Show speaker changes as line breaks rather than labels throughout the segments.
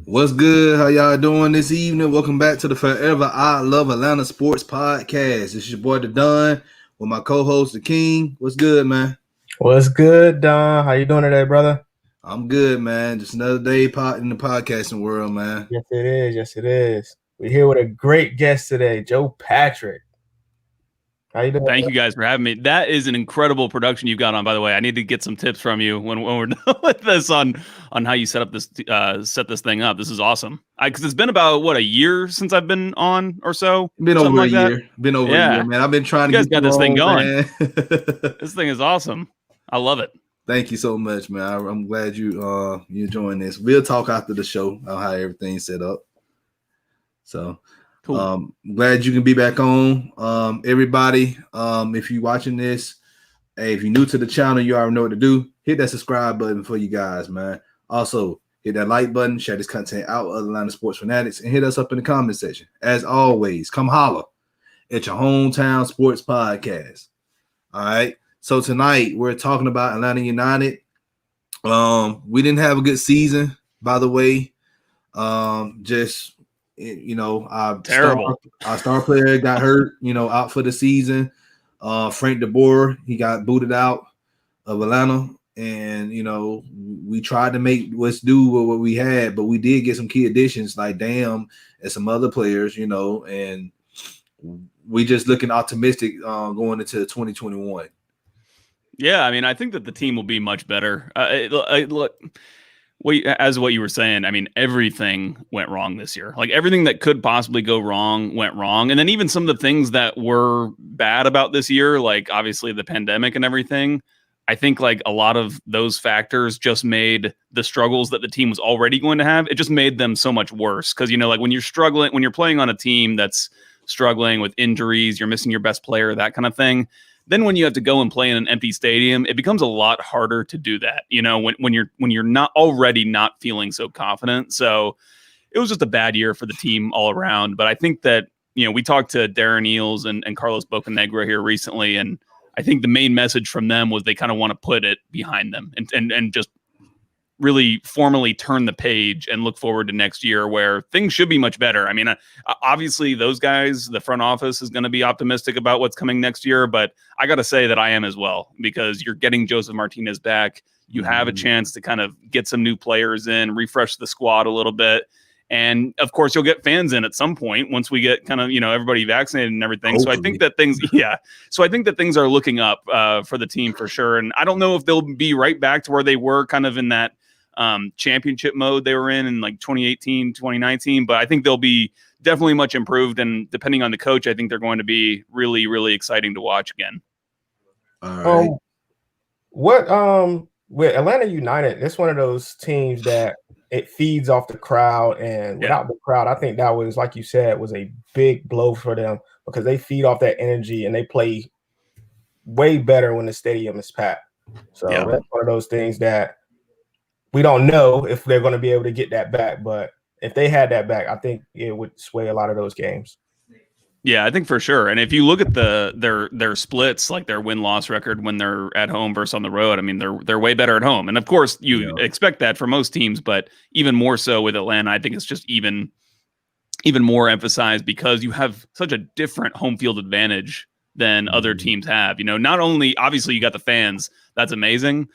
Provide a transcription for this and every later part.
What's good? How y'all doing this evening? Welcome back to the Forever I Love Atlanta Sports Podcast. This is your boy, The Don, with my co-host, The King. What's good, man?
What's good, Don? How you doing today, brother?
I'm good, man. Just another day in the podcasting world, man.
Yes, it is. Yes, it is. We're here with a great guest today, Joe Patrick. How you doing?
Thank you guys for having me. That is an incredible production you've got on. By the way, I need to get some tips from you when we're done with this on how you set this thing up. This is awesome. Because it's been about a year since I've been on or so.
Been over a year. Been over a year, man. I've been trying to
get
this
thing going.
This
thing is awesome. I love it.
Thank you so much, man. I'm glad you joined this. We'll talk after the show on how everything's set up. So. Cool. Glad you can be back on. Everybody, if you're watching this, hey, if you're new to the channel, you already know what to do. Hit that subscribe button for you guys, man. Also, hit that like button, share this content out with other Atlanta sports fanatics, and hit us up in the comment section. As always, come holler at your hometown sports podcast. All right. So tonight we're talking about Atlanta United. We didn't have a good season, by the way. Our star player got hurt, out for the season. Frank DeBoer, he got booted out of Atlanta, and we tried to make what's do with what we had, but we did get some key additions like Dam and some other players, and we just looking optimistic going into 2021.
Yeah, I mean, I think that the team will be much better. Look. As what you were saying, I mean, everything went wrong this year. Like everything that could possibly go wrong went wrong. And then even some of the things that were bad about this year, like obviously the pandemic and everything, I think like a lot of those factors just made the struggles that the team was already going to have, it just made them so much worse. Because, like when you're struggling, when you're playing on a team that's struggling with injuries, you're missing your best player, that kind of thing. Then when you have to go and play in an empty stadium, it becomes a lot harder to do that, when you're not already not feeling so confident. So it was just a bad year for the team all around. But I think that, we talked to Darren Eales and Carlos Bocanegra here recently, and I think the main message from them was they kind of want to put it behind them and just really formally turn the page and look forward to next year where things should be much better. I mean, obviously those guys, the front office is going to be optimistic about what's coming next year, but I got to say that I am as well, because you're getting Joseph Martinez back. You have a chance to kind of get some new players in, refresh the squad a little bit. And of course you'll get fans in at some point once we get kind of, everybody vaccinated and everything. Hopefully. So I think that things are looking up for the team for sure. And I don't know if they'll be right back to where they were kind of in that championship mode they were in like 2018, 2019, but I think they'll be definitely much improved. And depending on the coach, I think they're going to be really, really exciting to watch again.
All
right. With Atlanta United, it's one of those teams that it feeds off the crowd, and without the crowd, I think that was, like you said, was a big blow for them, because they feed off that energy and they play way better when the stadium is packed. So that's one of those things that we don't know if they're going to be able to get that back, but if they had that back, I think it would sway a lot of those games.
Yeah, I think for sure. And if you look at their splits, like their win-loss record when they're at home versus on the road, I mean, they're way better at home. And of course, you expect that for most teams, but even more so with Atlanta, I think it's just even more emphasized because you have such a different home field advantage than other teams have. Not only obviously you got the fans, that's amazing.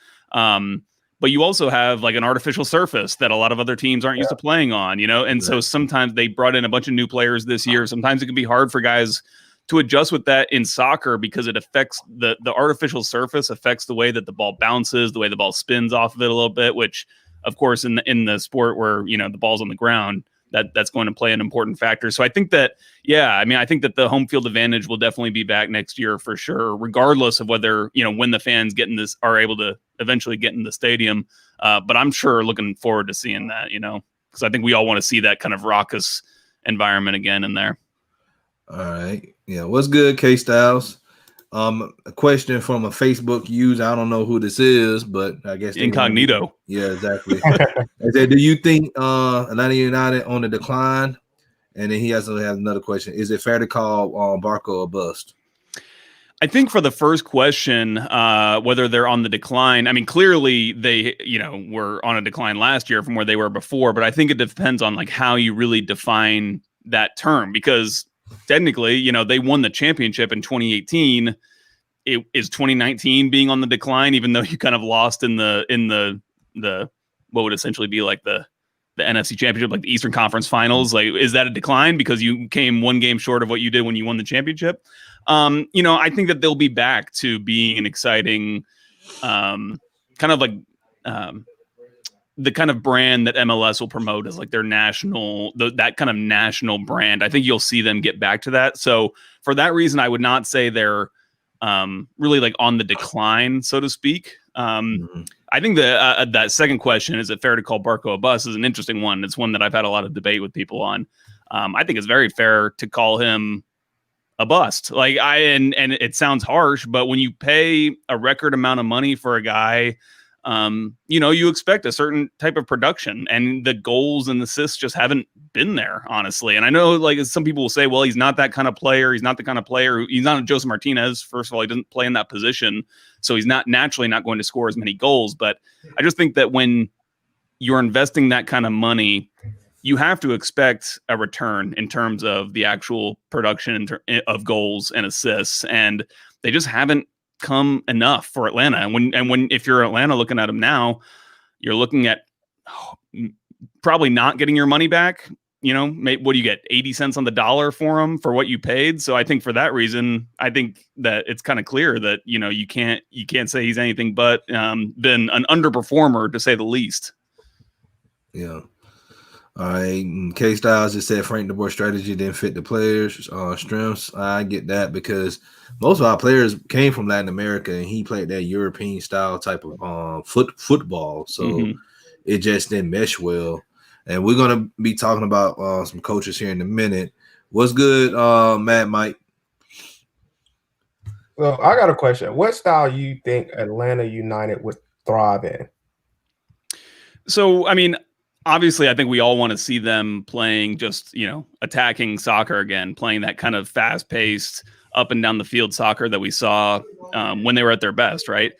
But you also have like an artificial surface that a lot of other temes aren't used to playing on, and so sometimes they brought in a bunch of new players this year. Sometimes it can be hard for guys to adjust with that in soccer because it affects the artificial surface affects the way that the ball bounces, the way the ball spins off of it a little bit, which of course in the sport where, the ball's on the ground, that's going to play an important factor. So I think that, I think that the home field advantage will definitely be back next year for sure, regardless of whether, when the fans are able to eventually get in the stadium. But I'm sure looking forward to seeing that, because I think we all want to see that kind of raucous environment again in there.
All right. Yeah. What's good, K-Styles? A question from a Facebook user. I don't know who this is, but I guess
incognito.
Yeah, exactly. I said, do you think Atlanta United on the decline? And then he also has another question. Is it fair to call Barco a bust?
I think for the first question, whether they're on the decline, I mean, clearly they, were on a decline last year from where they were before, but I think it depends on like how you really define that term, because technically, they won the championship in 2018. Is 2019 being on the decline, even though you kind of lost in the what would essentially be like the NFC Championship, like the Eastern Conference Finals? Like, is that a decline because you came one game short of what you did when you won the championship? I think that they'll be back to being an exciting, kind of like the kind of brand that MLS will promote as like their national, that kind of national brand. I think you'll see them get back to that. So for that reason, I would not say they're really like on the decline, so to speak. I think that second question, is it fair to call Barco a bust, is an interesting one. It's one that I've had a lot of debate with people on. I think it's very fair to call him a bust. Like and it sounds harsh, but when you pay a record amount of money for a guy, you expect a certain type of production, and the goals and assists just haven't been there, honestly. And I know, like, some people will say, well, he's not that kind of player. He's not the kind of player. He's not a Joseph Martinez. First of all, he doesn't play in that position, so he's not naturally not going to score as many goals. But I just think that when you're investing that kind of money, you have to expect a return in terms of the actual production of goals and assists, and they just haven't come enough for Atlanta. And if you're Atlanta looking at them now, you're looking at probably not getting your money back. What do you get? 80 cents on the dollar for him for what you paid. So I think for that reason, I think that it's kind of clear that, you can't say he's anything but been an underperformer, to say the least.
Yeah. All right. K Styles just said Frank DeBoer's strategy didn't fit the players' strengths. I get that, because most of our players came from Latin America, and he played that European style type of football. So it just didn't mesh well. And we're gonna be talking about some coaches here in a minute. What's good, Matt, Mike?
Well, I got a question. What style you think Atlanta United would thrive in?
So, I mean, obviously, I think we all want to see them playing just, attacking soccer again, playing that kind of fast-paced, up and down the field soccer that we saw when they were at their best, right?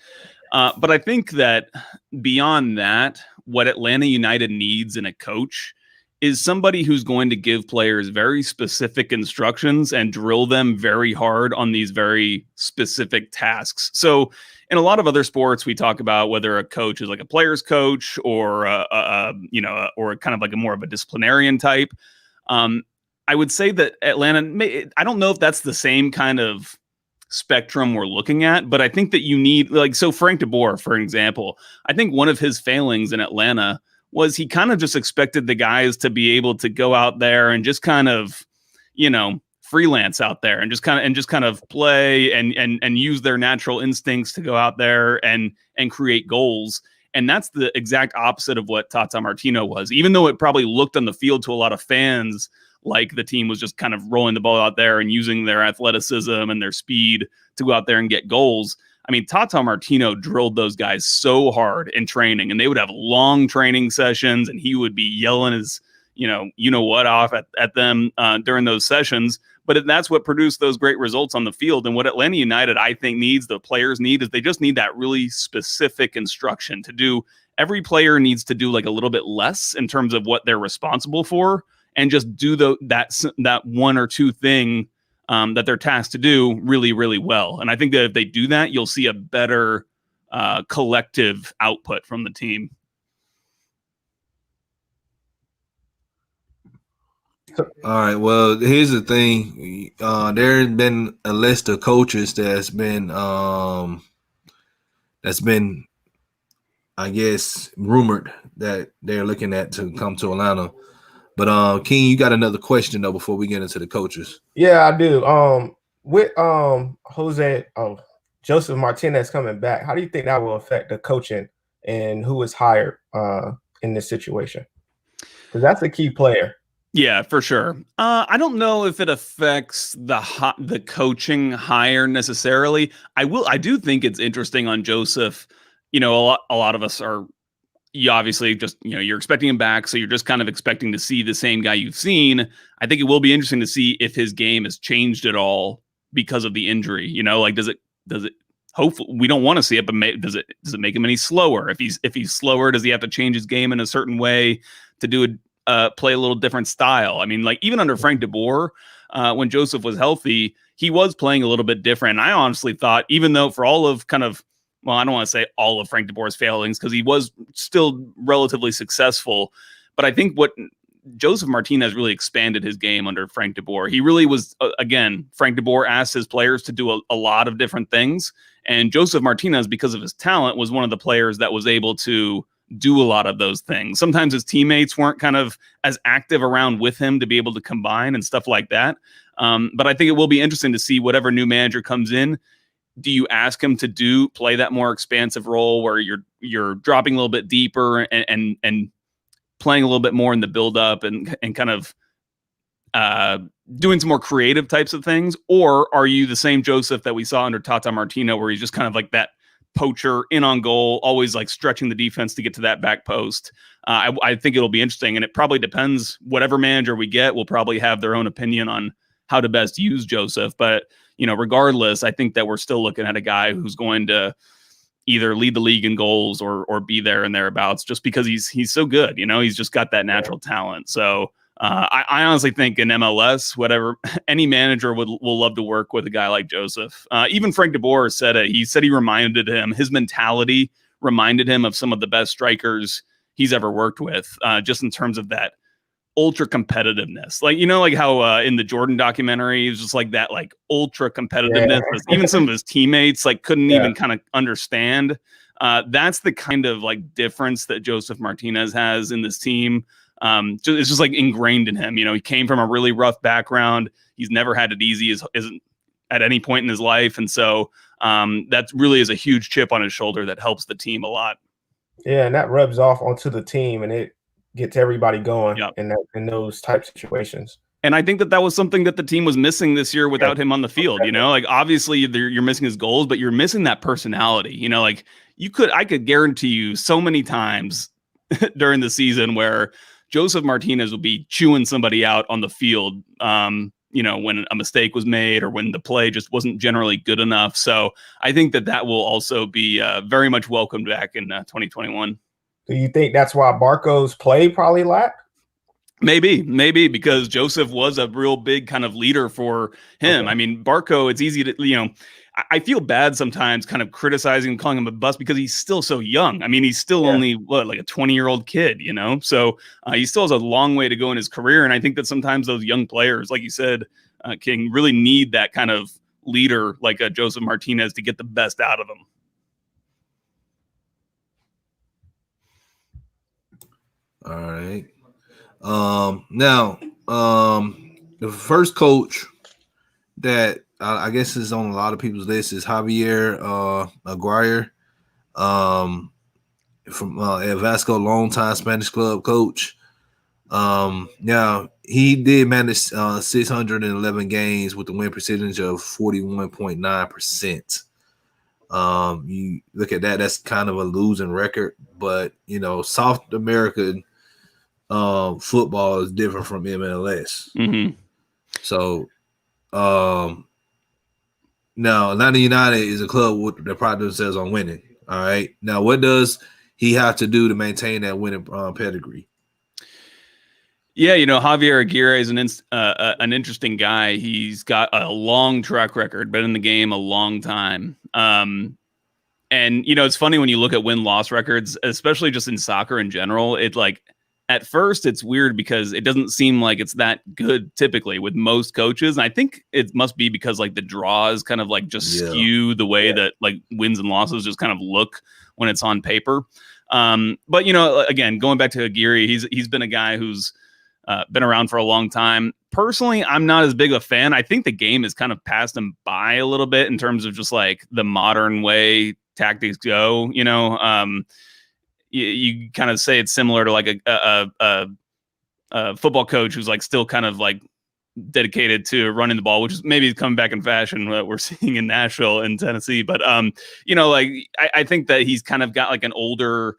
But I think that beyond that, what Atlanta United needs in a coach is somebody who's going to give players very specific instructions and drill them very hard on these very specific tasks. So in a lot of other sports, we talk about whether a coach is like a player's coach or or kind of like a more of a disciplinarian type. I would say that Atlanta, I don't know if that's the same kind of spectrum we're looking at, but I think that you need, like, so Frank DeBoer, for example, I think one of his failings in Atlanta was he kind of just expected the guys to be able to go out there and just kind of, freelance out there and just kind of play and use their natural instincts to go out there and create goals. And that's the exact opposite of what Tata Martino was, even though it probably looked on the field to a lot of fans like the team was just kind of rolling the ball out there and using their athleticism and their speed to go out there and get goals. I mean, Tata Martino drilled those guys so hard in training, and they would have long training sessions, and he would be yelling his, what off at them during those sessions. But that's what produced those great results on the field. And what Atlanta United, I think, the players need, is they just need that really specific instruction to do. Every player needs to do like a little bit less in terms of what they're responsible for, and just do that one or two thing that they're tasked to do really, really well. And I think that if they do that, you'll see a better collective output from the team.
All right. Well, here's the thing. There's been a list of coaches that's been, I guess, rumored that they're looking at to come to Atlanta. But King, you got another question though before we get into the coaches?
Yeah, I do. With Joseph Martinez coming back, how do you think that will affect the coaching and who is hired in this situation? Because that's a key player.
Yeah, for sure. I don't know if it affects the coaching hire necessarily. I do think it's interesting on Joseph. A lot of us are. You obviously just, you're expecting him back, so you're just kind of expecting to see the same guy you've seen. I think it will be interesting to see if his game has changed at all because of the injury? You know, like does it hopefully we don't want to see it, but does it make him any slower? If he's slower, does he have to change his game in a certain way to do play a little different style? I mean, like even under Frank DeBoer, when Joseph was healthy, he was playing a little bit different. And I honestly thought, even though for all of kind of, well, I don't want to say all of Frank DeBoer's failings because he was still relatively successful, but I think what Joseph Martinez really expanded his game under Frank DeBoer. He really was, again, Frank DeBoer asked his players to do a lot of different things. And Joseph Martinez, because of his talent, was one of the players that was able to do a lot of those things. Sometimes his teammates weren't kind of as active around with him to be able to combine and stuff like that. But I think it will be interesting to see whatever new manager comes in. Do you ask him to play that more expansive role where you're dropping a little bit deeper and playing a little bit more in the build-up and kind of doing some more creative types of things? Or are you the same Joseph that we saw under Tata Martino, where he's just kind of like that poacher in on goal, always like stretching the defense to get to that back post? I think it'll be interesting, and it probably depends. Whatever manager we get will probably have their own opinion on how to best use Joseph. But, you know, regardless, I think that we're still looking at a guy who's going to either lead the league in goals or be there and thereabouts, just because he's so good. You know, he's just got that natural talent. So I honestly think in MLS, whatever, any manager will love to work with a guy like Joseph. Even Frank DeBoer said it. He said his mentality reminded him of some of the best strikers he's ever worked with, just in terms of that ultra competitiveness. Like, you know, like how in the Jordan documentary, it was just like that, like ultra competitiveness. Yeah. Even some of his teammates like couldn't even kind of understand. That's the kind of like difference that Joseph Martinez has in this team. It's just like ingrained in him. You know, he came from a really rough background. He's never had it easy as at any point in his life. And so that really is a huge chip on his shoulder that helps the team a lot.
Yeah, and that rubs off onto the team, and it gets everybody going in those type situations.
And I think that was something that the team was missing this year without him on the field. You know, like obviously you're missing his goals, but you're missing that personality. You know, like I could guarantee you so many times during the season where Joseph Martinez will be chewing somebody out on the field, you know, when a mistake was made or when the play just wasn't generally good enough. So I think that will also be very much welcomed back in 2021.
Do you think that's why Barco's play probably lacked?
Maybe because Joseph was a real big kind of leader for him. Okay. I mean, Barco, it's easy to, you know, I feel bad sometimes kind of criticizing and calling him a bust because he's still so young. I mean, he's still only like a 20-year-old kid, you know? So he still has a long way to go in his career. And I think that sometimes those young players, like you said, can really need that kind of leader like Joseph Martinez to get the best out of them.
All right. Now, the first coach that I guess is on a lot of people's list is Javier Aguirre, from El Vasco, longtime Spanish club coach. Now he did manage 611 games with a win percentage of 41.9%. You look at that's kind of a losing record, but you know, South American football is different from MLS.
Mm-hmm.
So now Atlanta United is a club that pride themselves on winning. All right. Now, what does he have to do to maintain that winning pedigree?
Yeah, you know, Javier Aguirre is an interesting guy. He's got a long track record, been in the game a long time. And, you know, it's funny when you look at win-loss records, especially just in soccer in general, it like, at first it's weird because it doesn't seem like it's that good typically with most coaches. And I think it must be because like the draws kind of like just skew the way that like wins and losses just kind of look when it's on paper. But, you know, again, going back to Aguirre, he's been a guy who's been around for a long time. Personally, I'm not as big a fan. I think the game has kind of passed him by a little bit in terms of just like the modern way tactics go, you know. You kind of say it's similar to like a football coach who's like still kind of like dedicated to running the ball, which is maybe coming back in fashion what we're seeing in Nashville and Tennessee. But, you know, like I think that he's kind of got like an older,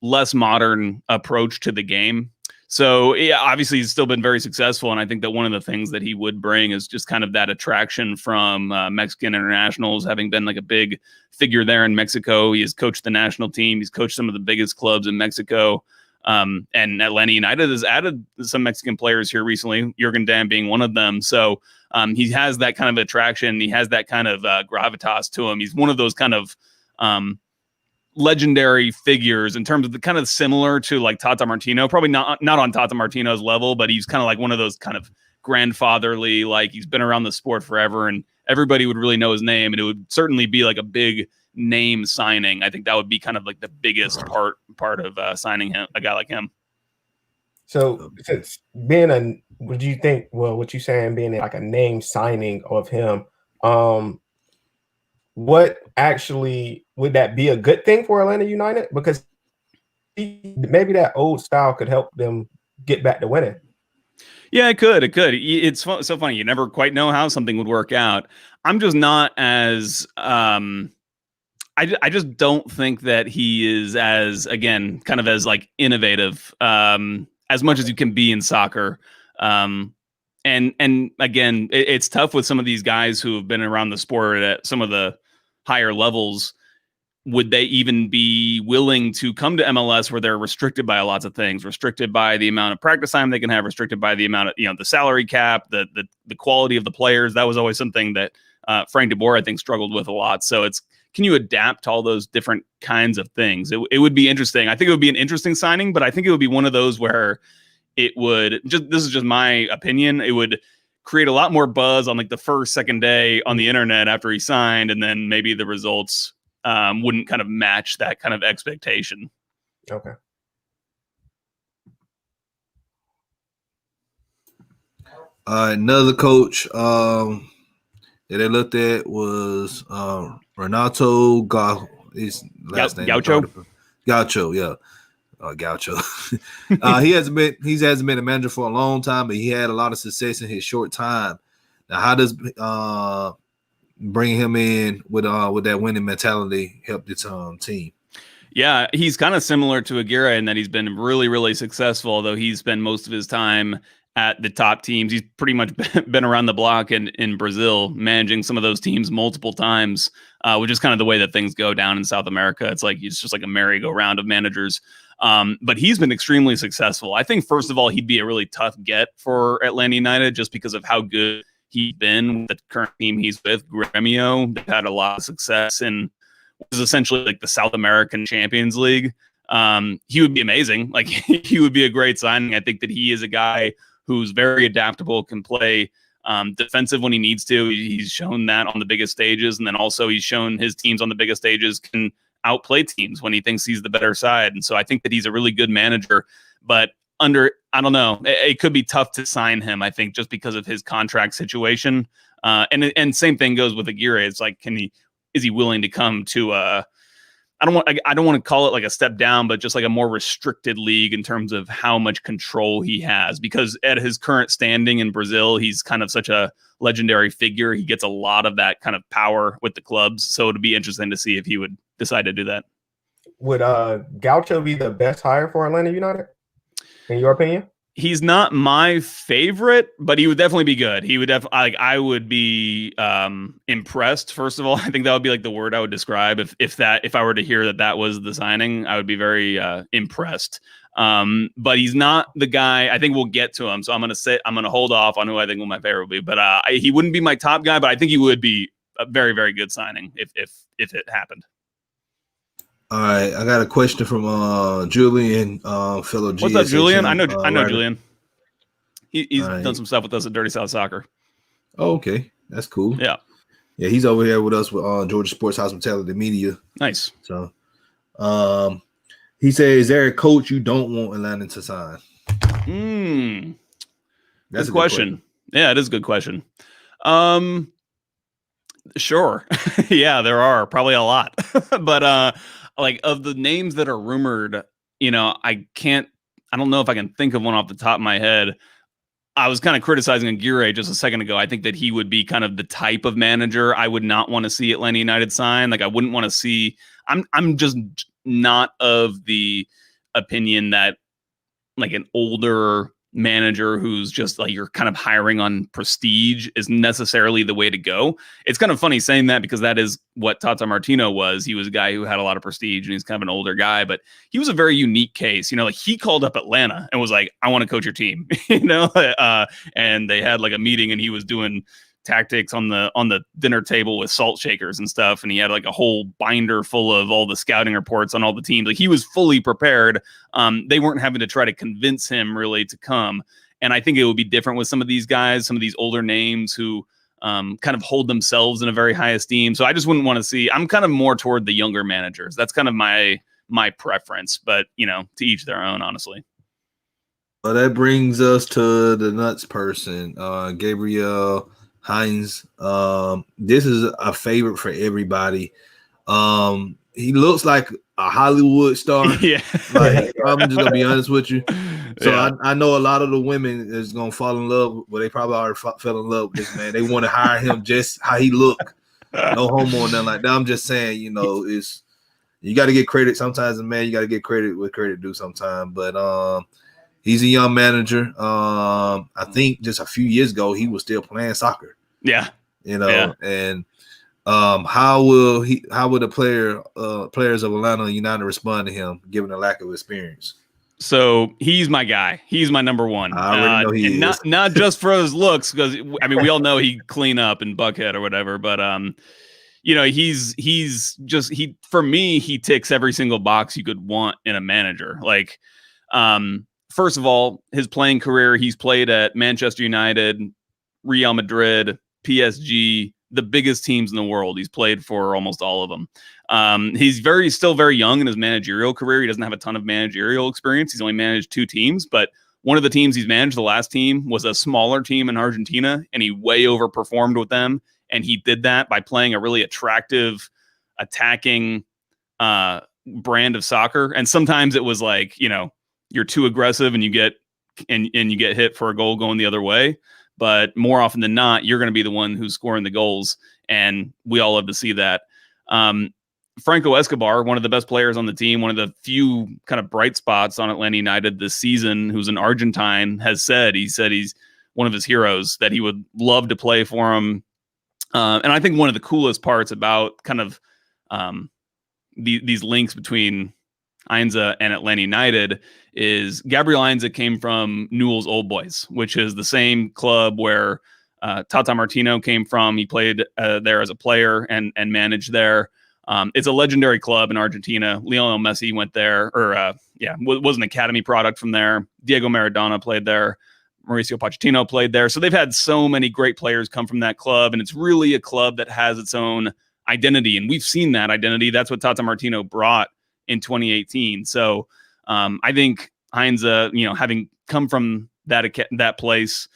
less modern approach to the game. So yeah, obviously he's still been very successful, and I think that one of the things that he would bring is just kind of that attraction from Mexican internationals, having been like a big figure there in Mexico. He has coached the national team. He's coached some of the biggest clubs in Mexico. And Atlanta United has added some Mexican players here recently, Jurgen Damm being one of them. So he has that kind of attraction. He has that kind of gravitas to him. He's one of those kind of legendary figures in terms of the kind of similar to like Tata Martino, probably not on Tata Martino's level, but he's kind of like one of those kind of grandfatherly, like he's been around the sport forever and everybody would really know his name. And it would certainly be like a big name signing. I think that would be kind of like the biggest part of signing him, a guy like him.
So since being would you think, well, what you saying being like a name signing of him, what actually would that be a good thing for Atlanta United? Because maybe that old style could help them get back to winning.
Yeah, it could. It's so funny. You never quite know how something would work out. I'm just not as I just don't think that he is as, again, kind of as like innovative as much as you can be in soccer. And again, it's tough with some of these guys who have been around the sport at some of the higher levels. Would they even be willing to come to MLS where they're restricted by lots of things, restricted by the amount of practice time they can have, restricted by the amount of, the salary cap, the quality of the players? That was always something that Frank de Boer, I think, struggled with a lot. So can you adapt to all those different kinds of things? It would be interesting. I think it would be an interesting signing, but I think it would be one of those where it would this is just my opinion. It would create a lot more buzz on like the first, second day on the internet after he signed. And then maybe the results wouldn't kind of match that kind of expectation.
Okay.
Another coach that they looked at was Renato his last name Gaucho, yeah. Gaucho. He hasn't been a manager for a long time, but he had a lot of success in his short time. Now, how does bringing him in with that winning mentality help its team?
Yeah, he's kind of similar to Aguirre in that he's been really, really successful, although he's spent most of his time at the top teams. He's pretty much been around the block in Brazil, managing some of those teams multiple times, which is kind of the way that things go down in South America. It's just like a merry-go-round of managers. But he's been extremely successful. I think, first of all, he'd be a really tough get for Atlanta United just because of how good he's been with the current team he's with, Gremio. They've had a lot of success in what is essentially like the South American Champions League. He would be amazing. Like, he would be a great signing. I think that he is a guy who's very adaptable, can play defensive when he needs to. He's shown that on the biggest stages. And then also he's shown his teams on the biggest stages can outplay teams when he thinks he's the better side. And so I think that he's a really good manager, but I don't know, it could be tough to sign him, I think, just because of his contract situation. And same thing goes with Aguirre. It's like, is he willing to come to I don't want to call it like a step down, but just like a more restricted league in terms of how much control he has, because at his current standing in Brazil, he's kind of such a legendary figure. He gets a lot of that kind of power with the clubs. So it'd be interesting to see if he would decide to do that.
Would Gaucho be the best hire for Atlanta United, in your opinion?
He's not my favorite, but he would definitely be good. He would I would be impressed. First of all, I think that would be like the word I would describe if I were to hear that was the signing, I would be very impressed. But he's not the guy. I think we'll get to him, so I'm gonna hold off on who I think my favorite will be. But he wouldn't be my top guy, but I think he would be a very, very good signing if it happened.
All right, I got a question from Julian, fellow GSHM.
What's up, Julian? I know
writer.
Julian. He's done some stuff with us at Dirty South Soccer.
Oh, okay, that's cool.
Yeah,
he's over here with us with Georgia Sports Hospitality Media.
Nice.
So, he says, "Is there a coach you don't want Atlanta to sign?"
That's a good question. Yeah, it is a good question. Sure. Yeah, there are probably a lot, but like of the names that are rumored, I don't know if I can think of one off the top of my head. I was kind of criticizing Aguirre just a second ago. I think that he would be kind of the type of manager I would not want to see Atlanta United sign. Like, I wouldn't want to see, I'm just not of the opinion that like an older manager who's just like you're kind of hiring on prestige is necessarily the way to go. It's kind of funny saying that because that is what Tata Martino was. He was a guy who had a lot of prestige and he's kind of an older guy, but he was a very unique case. Like he called up Atlanta and was like, I want to coach your team, and they had like a meeting and he was doing tactics on the dinner table with salt shakers and stuff, and he had like a whole binder full of all the scouting reports on all the teams. Like he was fully prepared. They weren't having to try to convince him really to come, and I think it would be different with some of these guys, some of these older names who kind of hold themselves in a very high esteem. So I just wouldn't want to see. I'm kind of more toward the younger managers. That's kind of my preference, but to each their own, honestly.
Well, that brings us to the nuts person, Gabriel Heinz. This is a favorite for everybody. He looks like a Hollywood star.
Yeah.
Like, I'm just gonna be honest with you. So yeah. I know a lot of the women is gonna fall in love. Well, they probably already fell in love with this man. They want to hire him just how he look. No homo or nothing like that. I'm just saying, it's you got to get credit sometimes. And man, you got to get credit with credit due sometimes. But he's a young manager. I think just a few years ago he was still playing soccer.
Yeah.
And how will the players of Atlanta United respond to him given the lack of experience?
So he's my guy. He's my number one.
I already know he is.
Not just for his looks, because we all know he clean up and Buckhead or whatever, but for me, he ticks every single box you could want in a manager. Like, first of all, his playing career, he's played at Manchester United, Real Madrid, PSG, the biggest teams in the world. He's played for almost all of them. He's still very young in his managerial career. He doesn't have a ton of managerial experience. He's only managed 2 teams, but one of the teams he's managed, the last team, was a smaller team in Argentina, and he way overperformed with them. And he did that by playing a really attractive, attacking brand of soccer. And sometimes it was like, you're too aggressive and you get hit for a goal going the other way. But more often than not, you're going to be the one who's scoring the goals. And we all love to see that. Franco Escobar, one of the best players on the team, one of the few kind of bright spots on Atlanta United this season, who's an Argentine, he said he's one of his heroes, that he would love to play for him. And I think one of the coolest parts about kind of these links between Ainza and Atlanta United is Gabriel Ainza came from Newell's Old Boys, which is the same club where Tata Martino came from. He played there as a player and managed there. It's a legendary club in Argentina. Lionel Messi went there, was an academy product from there. Diego Maradona played there. Mauricio Pochettino played there. So they've had so many great players come from that club, and it's really a club that has its own identity. And we've seen that identity. That's what Tata Martino brought in 2018. So I think Ainza, having come from that place,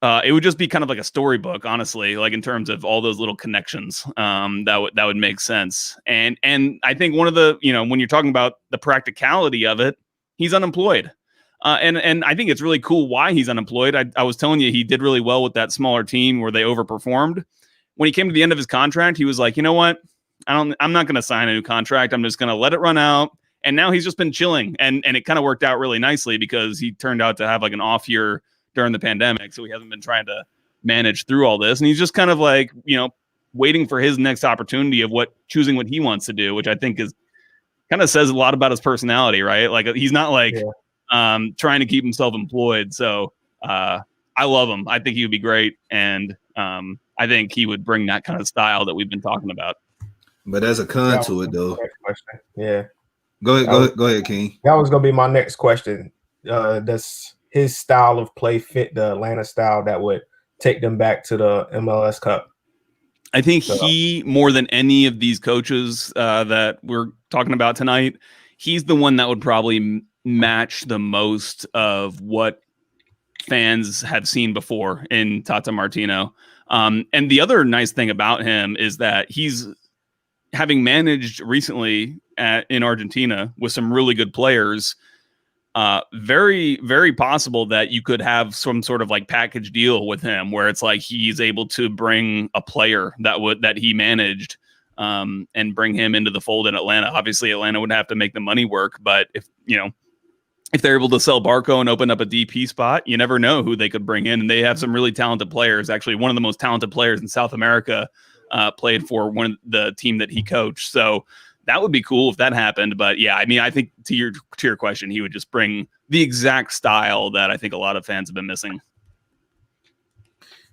it would just be kind of like a storybook, honestly, like in terms of all those little connections that would make sense. And I think one of the, when you're talking about the practicality of it, he's unemployed. And I think it's really cool why he's unemployed. I was telling you, he did really well with that smaller team where they overperformed. When he came to the end of his contract, he was like, you know what? I'm not going to sign a new contract. I'm just going to let it run out. And now he's just been chilling. And it kind of worked out really nicely because he turned out to have like an off year during the pandemic. So he hasn't been trying to manage through all this. And he's just kind of like, waiting for his next opportunity of choosing what he wants to do, which I think is kind of says a lot about his personality, right? Like he's not like trying to keep himself employed. So I love him. I think he would be great. And I think he would bring that kind of style that we've been talking about.
But there's a con to it, though.
Yeah.
Go ahead, King.
That was going to be my next question. Does his style of play fit the Atlanta style that would take them back to the MLS Cup?
I think he, more than any of these coaches that we're talking about tonight, he's the one that would probably match the most of what fans have seen before in Tata Martino. And the other nice thing about him is that he's having managed recently in Argentina with some really good players. Very, very possible that you could have some sort of like package deal with him where it's like he's able to bring a player that he managed and bring him into the fold in Atlanta. Obviously, Atlanta would have to make the money work, but if if they're able to sell Barco and open up a DP spot, you never know who they could bring in. And they have some really talented players. Actually, one of the most talented players in South America played for the team that he coached. So that would be cool if that happened. But yeah, I mean, I think to your question, he would just bring the exact style that I think a lot of fans have been missing.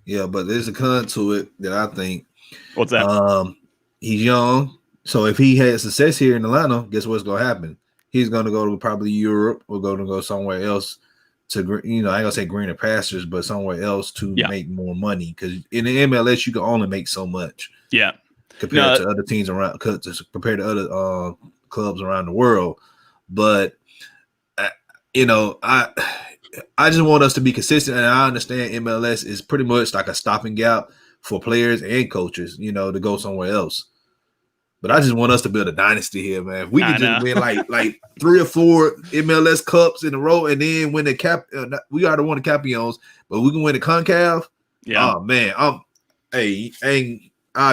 Yeah, but there's a con to it that I think.
What's that?
He's young. So if he has success here in Atlanta, guess what's going to happen? He's going to go to probably Europe or going to go somewhere else to, I ain't going to say greener pastures, but somewhere else to make more money. Because in the MLS, you can only make so much.
Yeah.
Compared to other teams around, compared to other clubs around the world. But, I just want us to be consistent. And I understand MLS is pretty much like a stopping gap for players and coaches, to go somewhere else. But I just want us to build a dynasty here, man. If we can just win like 3 or 4 MLS Cups in a row, and then win the we already won the Campeones, but we can win the CONCACAF. Yeah. Oh man, I'd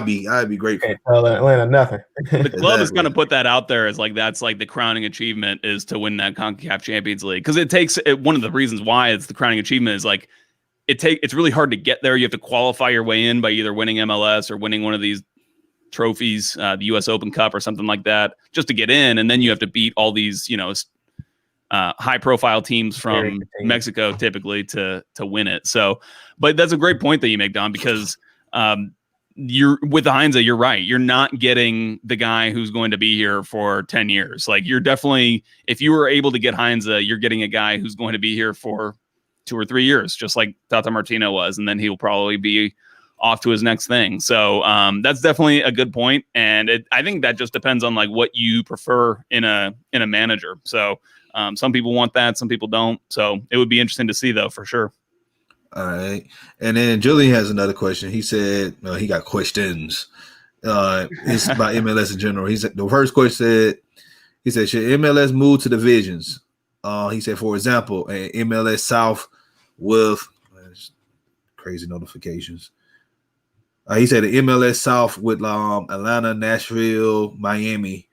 be grateful.
Can't tell Atlanta nothing.
The club is going to put that out there as that's the crowning achievement is to win that CONCACAF Champions League, because it takes one of the reasons why it's the crowning achievement is it's really hard to get there. You have to qualify your way in by either winning MLS or winning one of these trophies, the U.S. Open Cup or something like that, just to get in, and then you have to beat all these high-profile teams from Mexico typically to win it. So, but that's a great point that you make, Don, because you're with Heinze, you're right. You're not getting the guy who's going to be here for 10 years. You're definitely, if you were able to get Heinze, you're getting a guy who's going to be here for 2 or 3 years, just like Tata Martino was, and then he'll probably be off to his next thing. So that's definitely a good point, and I think that just depends on what you prefer in a manager. So some people want that, some people don't. So it would be interesting to see, though, for sure.
All right, and then Julian has another question. He said he got questions. It's about MLS in general. He said the first question he said, should MLS move to divisions? He said, for example, an MLS South with crazy notifications. He said the MLS South with Atlanta, Nashville, Miami,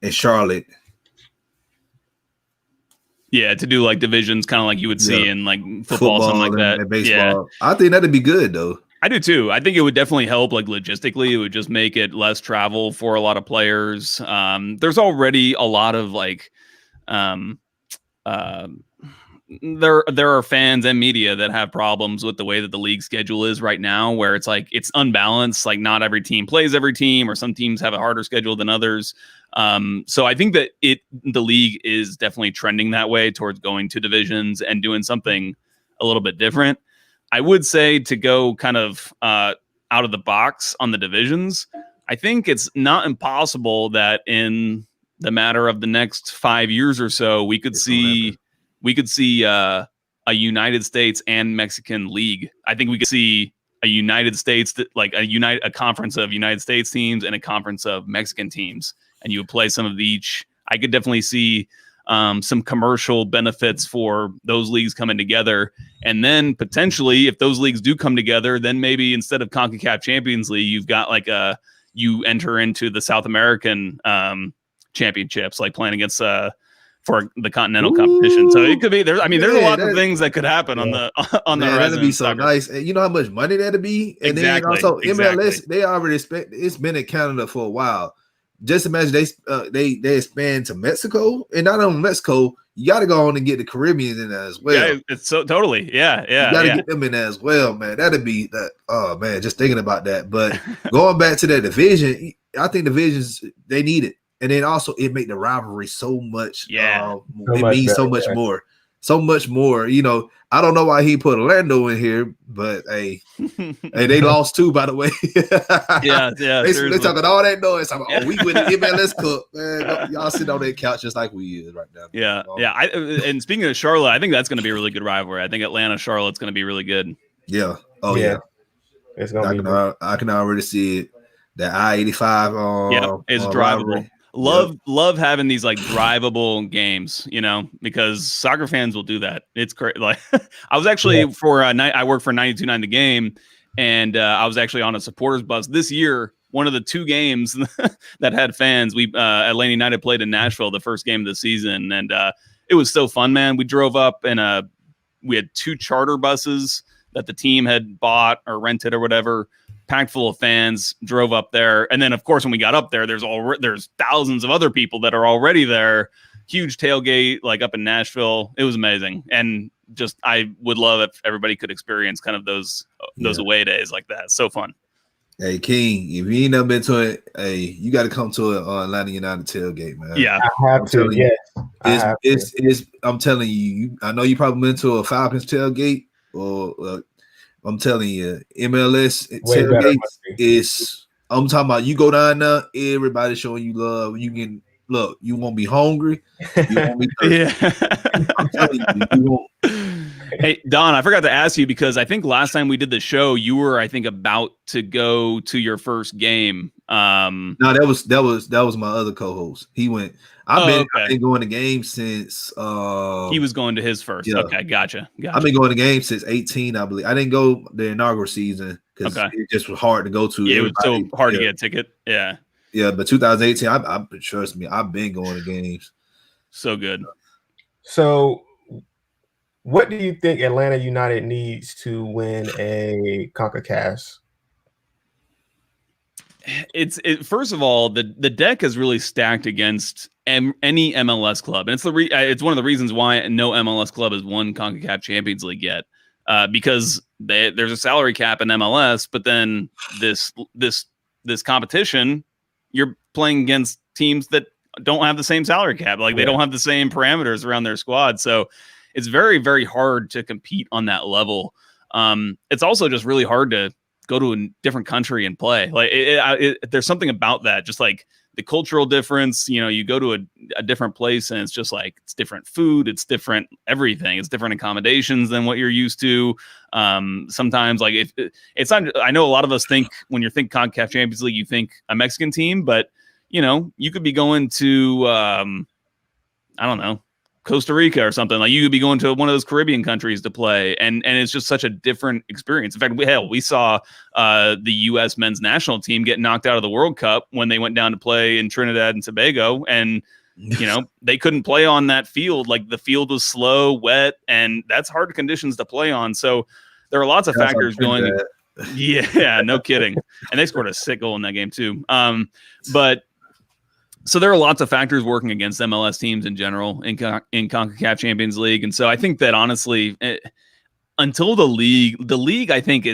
and Charlotte.
Yeah, to do divisions, kind of like you would see in football, something like that.
And baseball. Yeah. I think that'd be good, though.
I do too. I think it would definitely help logistically. It would just make it less travel for a lot of players. There's already a lot of there are fans and media that have problems with the way that the league schedule is right now, where it's it's unbalanced. Not every team plays every team, or some teams have a harder schedule than others. So I think that the league is definitely trending that way towards going to divisions and doing something a little bit different. I would say to go kind of out of the box on the divisions. I think it's not impossible that in the matter of the next 5 years or so, we could see a United States and Mexican league. I think we could see a United States, a conference of United States teams and a conference of Mexican teams, and you would play some of each. I could definitely see some commercial benefits for those leagues coming together. And then potentially, if those leagues do come together, then maybe instead of CONCACAF Champions League, you've got you enter into the South American championships, playing against for the continental competition. So it could be there's a lot of things that could happen on the horizon.
That'd be so nice. And you know how much money that'd be? And then also MLS, they already it's been in Canada for a while. Just imagine they expand to Mexico, and not only Mexico, you got to go on and get the Caribbeans in there as well.
Yeah, it's so totally. Yeah.
You got to get them in there as well, man. That'd be that. Oh man, just thinking about that. But going back to that division, I think divisions they need it. And then also it make the rivalry so much. It means so much more. So much more. I don't know why he put Orlando in here, but hey, they lost too, by the way.
Yeah.
They talking all that noise. We win the MLS Cup, man. Y'all sit on that couch just like we is right now.
Yeah. And speaking of Charlotte, I think that's going to be a really good rivalry. I think Atlanta Charlotte's going to be really good.
Yeah. Oh yeah.
It's gonna be.
I can already see it. The I-85.
It's drivable. Love having these drivable games, because soccer fans will do that. It's great. I was actually for a night. I work for 92.9 The Game, and I was actually on a supporters bus this year. One of the 2 games that had fans. Atlanta United played in Nashville, the first game of the season, and it was so fun, man. We drove up we had 2 charter buses that the team had bought or rented or whatever, packed full of fans, drove up there. And then, of course, when we got up there, there's thousands of other people that are already there. Huge tailgate, like up in Nashville. It was amazing. And just, I would love if everybody could experience kind of those away days like that. So fun.
Hey, King, if you ain't never been to it, hey, you got to come to an Atlanta United tailgate, man.
Yeah.
I have to, yes.
I'm telling you, I know you probably been to a Falcons tailgate, or I'm telling you, MLS tailgate is, I'm talking about, you go down there, everybody showing you love. You can, look, you won't be hungry. You won't be thirsty.
Yeah.
I'm telling you won't.
Hey, Don, I forgot to ask you, because I think last time we did the show, you were, I think, about to go to your first game.
No, that was my other co-host. He went. I've been going to games since
he was going to his first. Yeah. Okay, gotcha.
I've been going to games since 18, I believe. I didn't go the inaugural season because it just was hard to go to.
Yeah, it was so hard to get a ticket. Yeah.
Yeah, but 2018, I trust me, I've been going to games.
So good.
So, what do you think Atlanta United needs to win a CONCACAF?
First of all, the deck is really stacked against any MLS club, and it's one of the reasons why no MLS club has won CONCACAF Champions League yet, because there's a salary cap in MLS, but then this competition, you're playing against teams that don't have the same salary cap, like they don't have the same parameters around their squad, so it's very, very hard to compete on that level. It's also just really hard to go to a different country and play. Like there's something about that, just like the cultural difference. You know, you go to a different place and it's just like, it's different food, it's different everything, it's different accommodations than what you're used to. Sometimes, like, it's not. I know a lot of us think, when you think CONCACAF Champions League, you think a Mexican team, but you know, you could be going to I don't know, Costa Rica or something. Like, you could be going to one of those Caribbean countries to play, and it's just such a different experience. In fact, we saw the U.S. men's national team get knocked out of the World Cup when they went down to play in Trinidad and Tobago, and you know, they couldn't play on that field. Like, the field was slow, wet, and that's hard conditions to play on. So there are lots of factors going. Yeah, no kidding. And they scored a sick goal in that game too. But so there are lots of factors working against MLS teams in general in CONCACAF Champions League. And so I think that, honestly, until the league, I think,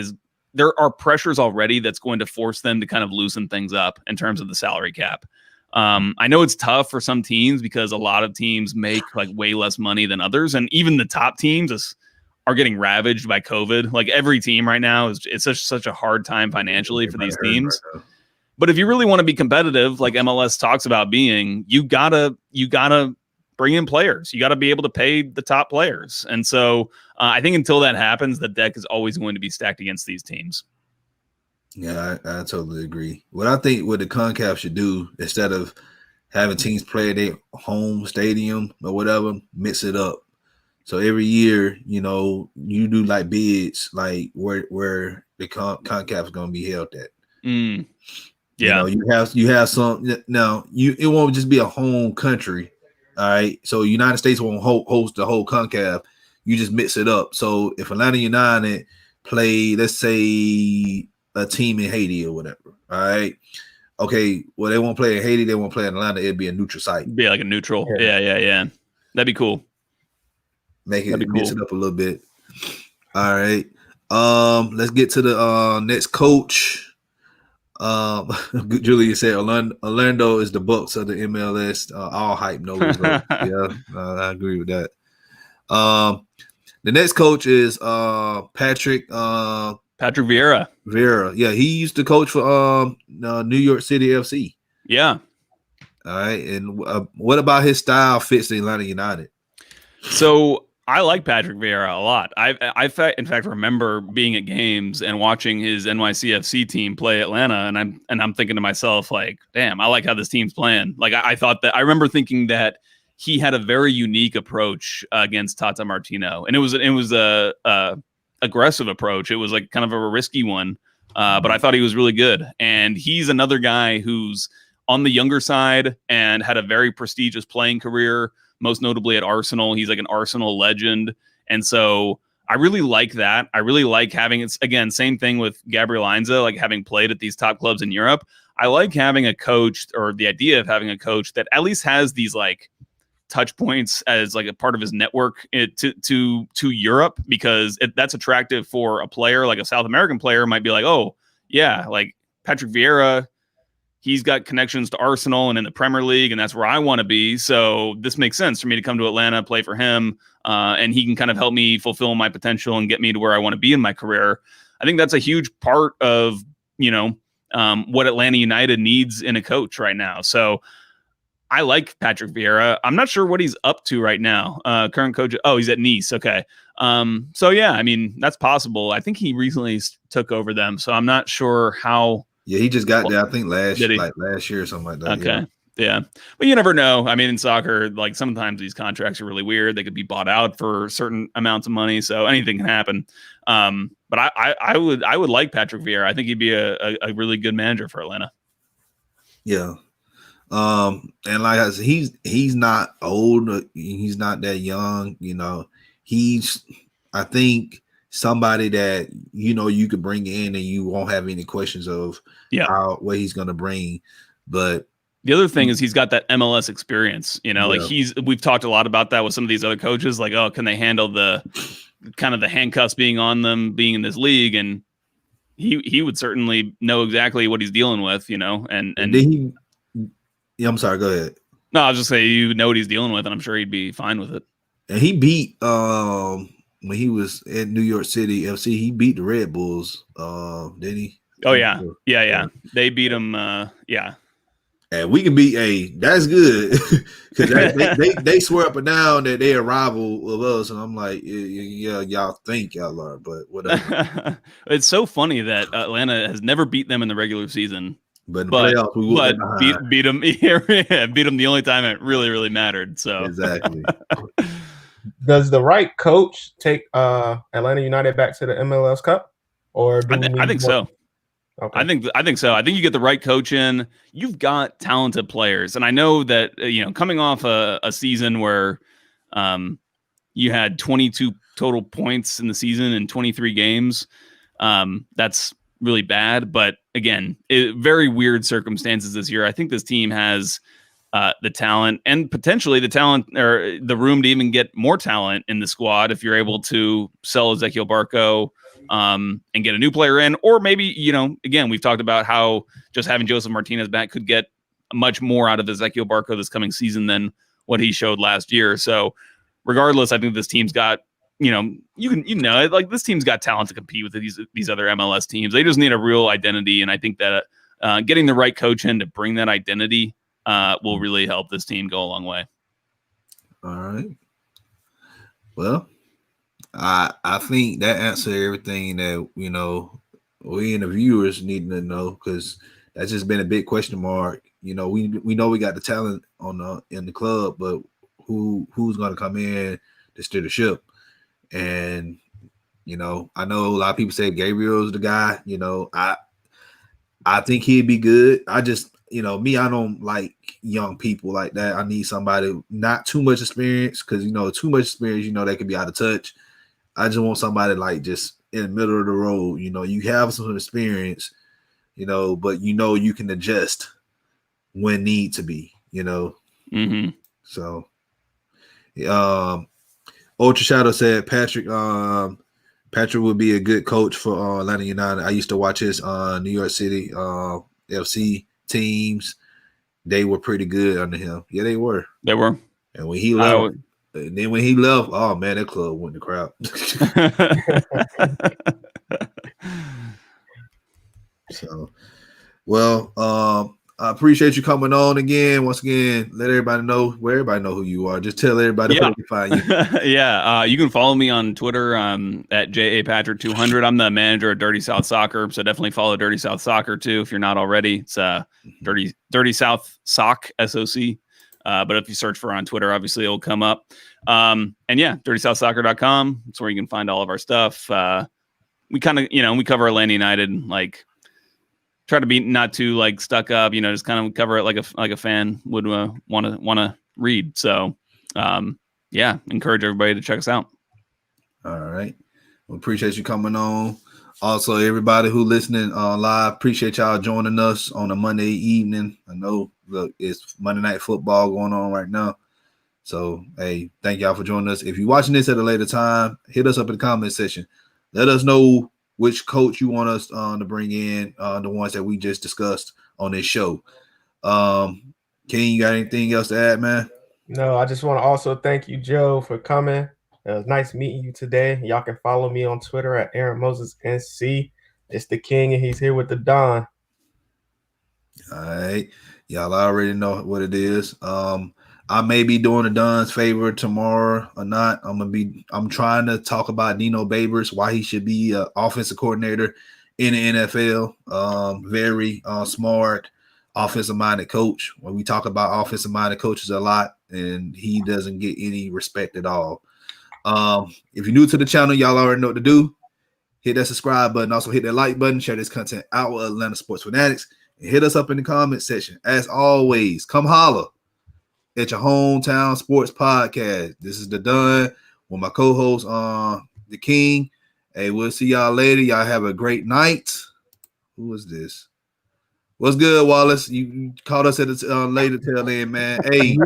there are pressures already that's going to force them to kind of loosen things up in terms of the salary cap. I know it's tough for some teams because a lot of teams make like way less money than others. And even the top teams are getting ravaged by COVID. Like, every team right now it's such a hard time financially for these teams. But if you really want to be competitive, like MLS talks about being, you gotta bring in players. You got to be able to pay the top players. And so I think until that happens, the deck is always going to be stacked against these teams.
Yeah, I totally agree. What I think what the CONCACAF should do, instead of having teams play at their home stadium or whatever, mix it up. So every year, you know, you do like bids, like where the CONCACAF is going to be held at.
Yeah,
you know, you have some. Now, it won't just be a home country, all right. So United States won't host the whole CONCACAF. You just mix it up. So if Atlanta United play, let's say, a team in Haiti or whatever, all right. Okay, well, they won't play in Haiti. They won't play in Atlanta. It'd be a neutral site.
Be like a neutral. Yeah. That'd be cool.
Mix it up a little bit. All right. Let's get to the next coach. Julia said Orlando is the Bucks of the MLS. All hype, no result. Yeah, I agree with that. The next coach is Patrick
Vieira.
Yeah, he used to coach for New York City FC.
Yeah.
All right, and what about his style fits the Atlanta United?
So I like Patrick Vieira a lot. I in fact remember being at games and watching his NYCFC team play Atlanta, and I'm thinking to myself, like, damn, I like how this team's playing. Like, I remember thinking that he had a very unique approach against Tata Martino, and it was a aggressive approach. It was like kind of a risky one, but I thought he was really good. And he's another guy who's on the younger side and had a very prestigious playing career. most notably at Arsenal. He's like an Arsenal legend. And so I really like that. I really like having, it's again, same thing with Gabriel Heinze, like having played at these top clubs in Europe. I like having a coach, or the idea of having a coach that at least has these like touch points as like a part of his network to Europe, because that's attractive for a player. Like a South American player might be like, oh yeah, like Patrick Vieira, he's got connections to Arsenal and in the Premier League, and that's where I want to be. So this makes sense for me to come to Atlanta, play for him, and he can kind of help me fulfill my potential and get me to where I want to be in my career. I think that's a huge part of, what Atlanta United needs in a coach right now. So I like Patrick Vieira. I'm not sure what he's up to right now. Current coach. Oh, he's at Nice. Okay. So yeah, I mean, that's possible. I think he recently took over them, so I'm not sure how.
Yeah, he just got there, I think last year or something like that.
Okay. Yeah. But you never know. I mean, in soccer, like sometimes these contracts are really weird. They could be bought out for certain amounts of money. So anything can happen. But I would like Patrick Vieira. I think he'd be a really good manager for Atlanta.
Yeah. And like I said, he's not old. He's not that young. He's, I think, somebody that you could bring in and you won't have any questions of what he's going to bring. But
the other thing is he's got that MLS experience. Like we've talked a lot about that with some of these other coaches. Like, oh, can they handle the kind of the handcuffs being on them being in this league? And he would certainly know exactly what he's dealing with. And
did he? Yeah, I'm sorry. Go ahead.
No, I was just saying, you know what he's dealing with, and I'm sure he'd be fine with it.
And he beat when he was at New York City FC, he beat the Red Bulls. Didn't he?
Oh yeah. They beat him. Yeah.
And we can beat that's good because they swear up and down that they're a rival of us, and I'm like, yeah, y'all think y'all are, but whatever.
It's so funny that Atlanta has never beat them in the regular season.
But in the playoffs, we
beat them. Beat them the only time it really, really mattered. So
exactly.
Does the right coach take Atlanta United back to the MLS Cup, or
I think so.
Okay.
I think so. I think you get the right coach in. You've got talented players, and I know that coming off a season where you had 22 total points in the season in 23 games. That's really bad, but again, very weird circumstances this year. I think this team has the talent and potentially the talent or the room to even get more talent in the squad if you're able to sell Ezequiel Barco and get a new player in, or maybe, again, we've talked about how just having Joseph Martinez back could get much more out of Ezequiel Barco this coming season than what he showed last year. So regardless, I think this team's got, this team's got talent to compete with these other MLS teams. They just need a real identity. And I think that getting the right coach in to bring that identity will really help this team go a long way.
All right. Well, I think that answers everything that, we and the viewers need to know, because that's just been a big question mark. We know we got the talent in the club, but who's going to come in to steer the ship? And I know a lot of people say Gabriel's the guy. I think he'd be good. I just me, I don't like young people like that. I need somebody not too much experience, because too much experience, they could be out of touch. I just want somebody like just in the middle of the road. You have some experience, but you can adjust when need to be.
Mm-hmm.
So, Ultra Shadow said Patrick would be a good coach for Atlanta United. I used to watch his New York City FC teams. They were pretty good under him. Yeah, they were.
They were.
And when he left, oh man, that club went to crowd. So, well, I appreciate you coming on again. Once again, let everybody know who you are. Just tell everybody where to find you.
Yeah, you can follow me on Twitter at JAPatrick200. I'm the manager of Dirty South Soccer, so definitely follow Dirty South Soccer too if you're not already. It's Dirty South Sock SOC. But if you search for it on Twitter, obviously it'll come up. And yeah, dirtysouthsoccer.com. That's where you can find all of our stuff. We kind of, we cover Atlanta United, like try to be not too like stuck up, just kind of cover it like a fan would want to read. So yeah, encourage everybody to check us out.
All right. We appreciate you coming on. Also, everybody who listening live, appreciate y'all joining us on a Monday evening. I know, look, it's Monday Night Football going on right now. So, hey, thank y'all for joining us. If you're watching this at a later time, hit us up in the comment section. Let us know which coach you want us to bring in, the ones that we just discussed on this show. King, you got anything else to add, man?
No, I just want to also thank you, Joe, for coming. It was nice meeting you today. Y'all can follow me on Twitter at Aaron Moses NC. It's the King, and he's here with the Don.
All right. Y'all already know what it is. I may be doing the Don's favor tomorrow or not. I'm trying to talk about Dino Babers, why he should be an offensive coordinator in the NFL. Very smart, offensive-minded coach. When we talk about offensive-minded coaches a lot, and he doesn't get any respect at all. If you're new to the channel, y'all already know what to do. Hit that subscribe button. Also hit that like button. Share this content out with Atlanta Sports Fanatics. And hit us up in the comment section. As always, come holler at your hometown sports podcast. This is the Done with my co-host, the King. Hey, we'll see y'all later. Y'all have a great night. Who is this? What's good, Wallace? You caught us at the later tail end, man. Hey,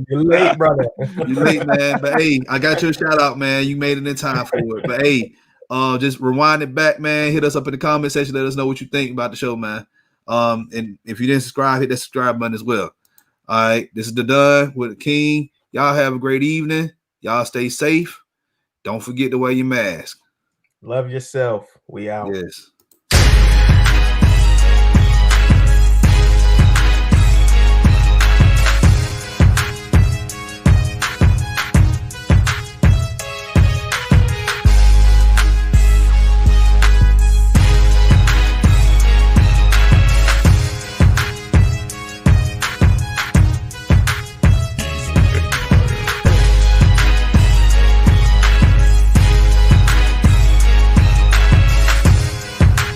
you're late, brother.
You late, man. But hey, I got you a shout out, man. You made it in time for it. But hey, just rewind it back, man. Hit us up in the comment section. Let us know what you think about the show, man. And if you didn't subscribe, hit that subscribe button as well. All right, this is the Done with the King. Y'all have a great evening. Y'all stay safe. Don't forget to wear your mask.
Love yourself. We out.
Yes.